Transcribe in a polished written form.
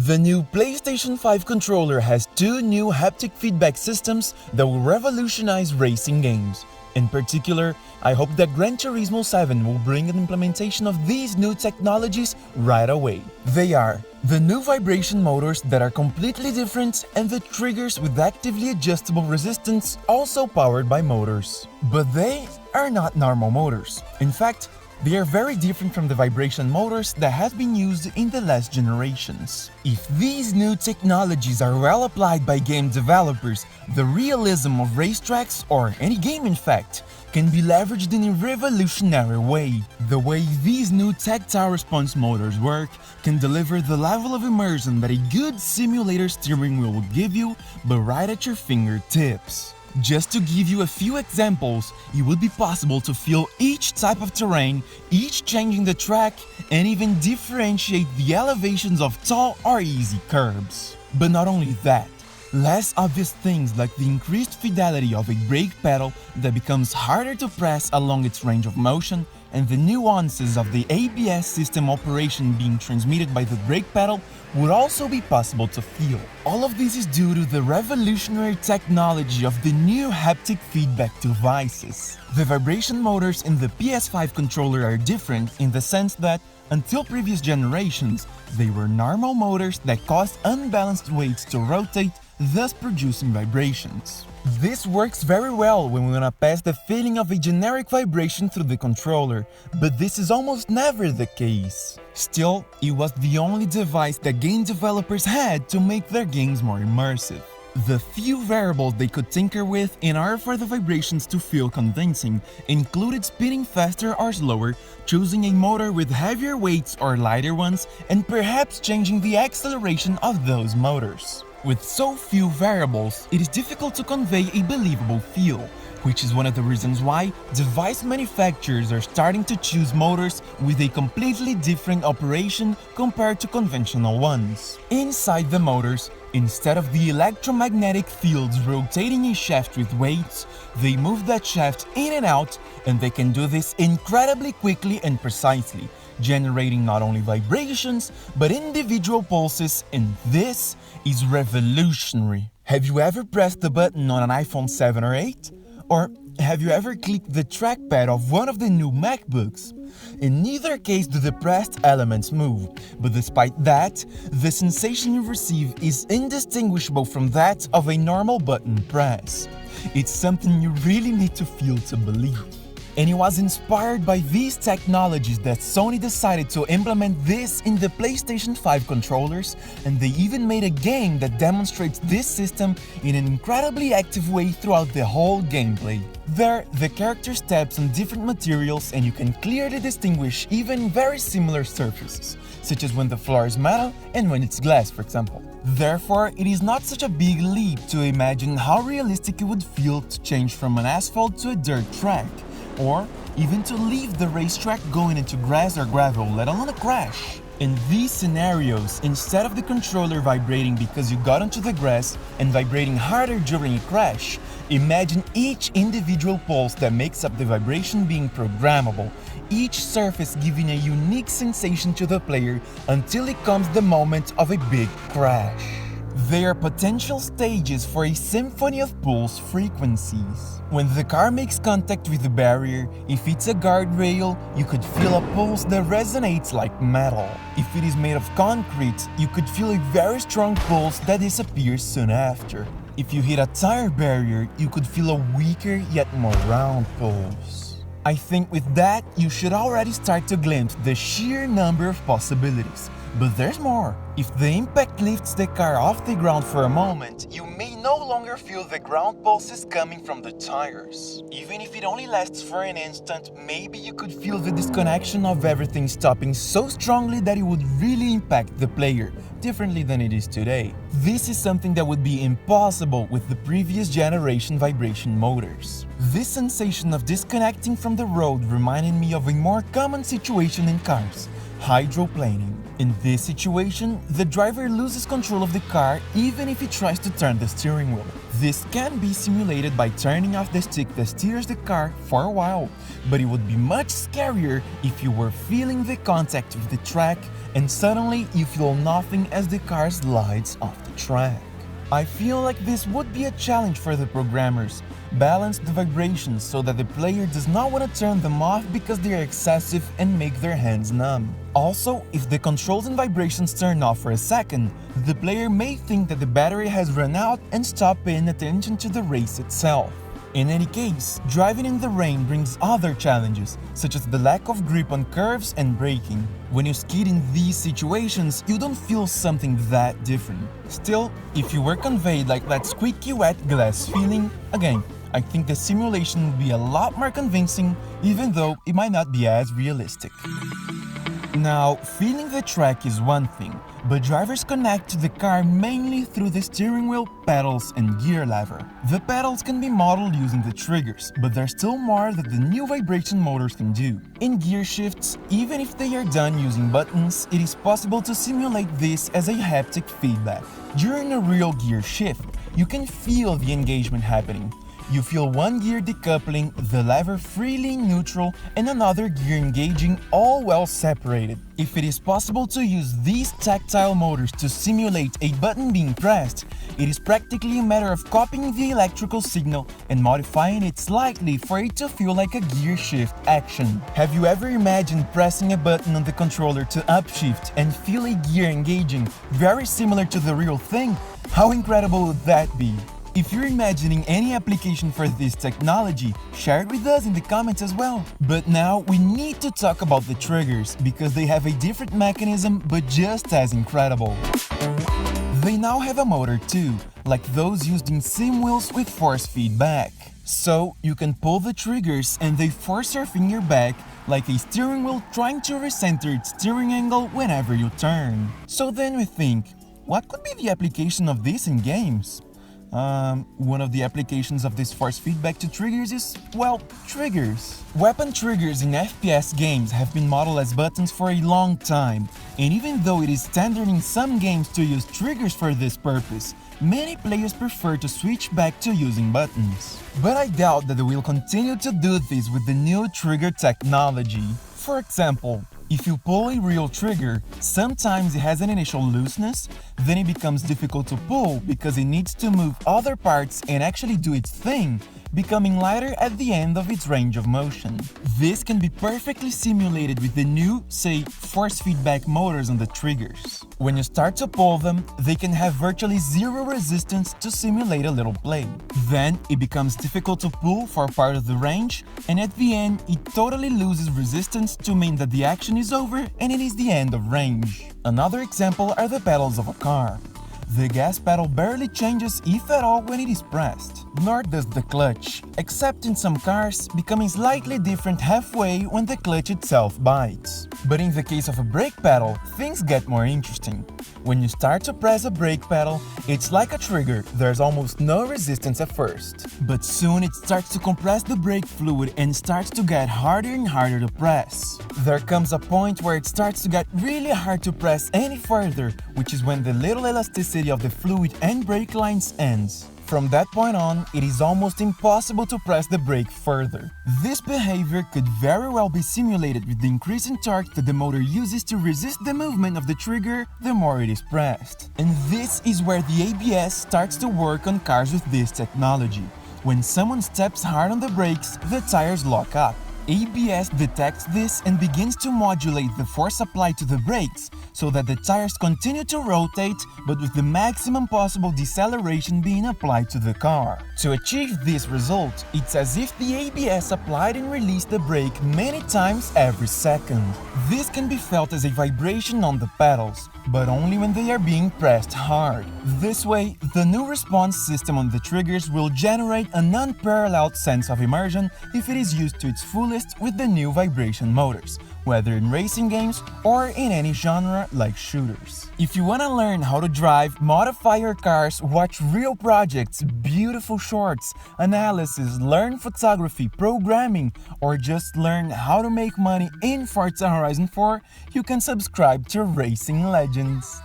The new PlayStation 5 controller has two new haptic feedback systems that will revolutionize racing games. In particular, I hope that Gran Turismo 7 will bring an implementation of these new technologies right away. They are the new vibration motors that are completely different and the triggers with actively adjustable resistance also powered by motors. But they are not normal motors. In fact, they are very different from the vibration motors that have been used in the last generations. If these new technologies are well applied by game developers, the realism of racetracks, or any game in fact, can be leveraged in a revolutionary way. The way these new tactile response motors work can deliver the level of immersion that a good simulator steering wheel will give you, but right at your fingertips. Just to give you a few examples, it would be possible to feel each type of terrain, each changing the track, and even differentiate the elevations of tall or easy curbs. But not only that, less obvious things like the increased fidelity of a brake pedal that becomes harder to press along its range of motion, and the nuances of the ABS system operation being transmitted by the brake pedal would also be possible to feel. All of this is due to the revolutionary technology of the new haptic feedback devices. The vibration motors in the PS5 controller are different in the sense that, until previous generations, they were normal motors that caused unbalanced weights to rotate, thus producing vibrations. This works very well when we wanna pass the feeling of a generic vibration through the controller, but this is almost never the case. Still, it was the only device that game developers had to make their games more immersive. The few variables they could tinker with in order for the vibrations to feel convincing included spinning faster or slower, choosing a motor with heavier weights or lighter ones, and perhaps changing the acceleration of those motors. With so few variables, it is difficult to convey a believable feel, which is one of the reasons why device manufacturers are starting to choose motors with a completely different operation compared to conventional ones. Inside the motors, instead of the electromagnetic fields rotating a shaft with weights, they move that shaft in and out, and they can do this incredibly quickly and precisely, generating not only vibrations, but individual pulses, and this is revolutionary. Have you ever pressed the button on an iPhone 7 or 8? Or have you ever clicked the trackpad of one of the new MacBooks? In neither case do the pressed elements move, but despite that, the sensation you receive is indistinguishable from that of a normal button press. It's something you really need to feel to believe. And it was inspired by these technologies that Sony decided to implement this in the PlayStation 5 controllers, and they even made a game that demonstrates this system in an incredibly active way throughout the whole gameplay. There, the character steps on different materials and you can clearly distinguish even very similar surfaces, such as when the floor is metal and when it's glass, for example. Therefore, it is not such a big leap to imagine how realistic it would feel to change from an asphalt to a dirt track, or even to leave the racetrack going into grass or gravel, let alone a crash. In these scenarios, instead of the controller vibrating because you got onto the grass and vibrating harder during a crash, imagine each individual pulse that makes up the vibration being programmable, each surface giving a unique sensation to the player until it comes the moment of a big crash. They are potential stages for a symphony of pulse frequencies. When the car makes contact with the barrier, if it's a guardrail, you could feel a pulse that resonates like metal. If it is made of concrete, you could feel a very strong pulse that disappears soon after. If you hit a tire barrier, you could feel a weaker yet more round pulse. I think with that, you should already start to glimpse the sheer number of possibilities. But there's more. If the impact lifts the car off the ground for a moment, you may no longer feel the ground pulses coming from the tires. Even if it only lasts for an instant, maybe you could feel the disconnection of everything stopping so strongly that it would really impact the player, differently than it is today. This is something that would be impossible with the previous generation vibration motors. This sensation of disconnecting from the road reminded me of a more common situation in cars: hydroplaning. In this situation, the driver loses control of the car even if he tries to turn the steering wheel. This can be simulated by turning off the stick that steers the car for a while, but it would be much scarier if you were feeling the contact with the track and suddenly you feel nothing as the car slides off the track. I feel like this would be a challenge for the programmers. Balance the vibrations so that the player does not want to turn them off because they are excessive and make their hands numb. Also, if the controls and vibrations turn off for a second, the player may think that the battery has run out and stop paying attention to the race itself. In any case, driving in the rain brings other challenges, such as the lack of grip on curves and braking. When you skid in these situations, you don't feel something that different. Still, if you were conveyed like that squeaky wet glass feeling, again, I think the simulation would be a lot more convincing, even though it might not be as realistic. Now, feeling the track is one thing, but drivers connect to the car mainly through the steering wheel, pedals, and gear lever. The pedals can be modeled using the triggers, but there's still more that the new vibration motors can do. In gear shifts, even if they are done using buttons, it is possible to simulate this as a haptic feedback. During a real gear shift, you can feel the engagement happening. You feel one gear decoupling, the lever freely in neutral, and another gear engaging, all well separated. If it is possible to use these tactile motors to simulate a button being pressed, it is practically a matter of copying the electrical signal and modifying it slightly for it to feel like a gear shift action. Have you ever imagined pressing a button on the controller to upshift and feel a gear engaging, very similar to the real thing? How incredible would that be? If you're imagining any application for this technology, share it with us in the comments as well. But now we need to talk about the triggers, because they have a different mechanism but just as incredible. They now have a motor too, like those used in sim wheels with force feedback. So you can pull the triggers and they force your finger back like a steering wheel trying to recenter its steering angle whenever you turn. So then we think, what could be the application of this in games? One of the applications of this force feedback to triggers is, well, triggers. Weapon triggers in FPS games have been modeled as buttons for a long time, and even though it is standard in some games to use triggers for this purpose, many players prefer to switch back to using buttons. But I doubt that they will continue to do this with the new trigger technology. For example, if you pull a real trigger, sometimes it has an initial looseness, then it becomes difficult to pull because it needs to move other parts and actually do its thing, becoming lighter at the end of its range of motion. This can be perfectly simulated with the new, say, force feedback motors on the triggers. When you start to pull them, they can have virtually zero resistance to simulate a little play. Then it becomes difficult to pull for part of the range, and at the end it totally loses resistance to mean that the action is over and it is the end of range. Another example are the pedals of a car. The gas pedal barely changes, if at all, when it is pressed, nor does the clutch, except in some cars, becoming slightly different halfway when the clutch itself bites. But in the case of a brake pedal, things get more interesting. When you start to press a brake pedal, it's like a trigger, there's almost no resistance at first. But soon it starts to compress the brake fluid and starts to get harder and harder to press. There comes a point where it starts to get really hard to press any further, which is when the little elasticity of the fluid and brake lines ends. From that point on, it is almost impossible to press the brake further. This behavior could very well be simulated with the increase in torque that the motor uses to resist the movement of the trigger the more it is pressed. And this is where the ABS starts to work on cars with this technology. When someone steps hard on the brakes, the tires lock up. ABS detects this and begins to modulate the force applied to the brakes so that the tires continue to rotate, but with the maximum possible deceleration being applied to the car. To achieve this result, it's as if the ABS applied and released the brake many times every second. This can be felt as a vibration on the pedals, but only when they are being pressed hard. This way, the new response system on the triggers will generate an unparalleled sense of immersion if it is used to its fullest with the new vibration motors, whether in racing games or in any genre like shooters. If you want to learn how to drive, modify your cars, watch real projects, beautiful shorts, analysis, learn photography, programming, or just learn how to make money in Forza Horizon 4, you can subscribe to Racing Legends.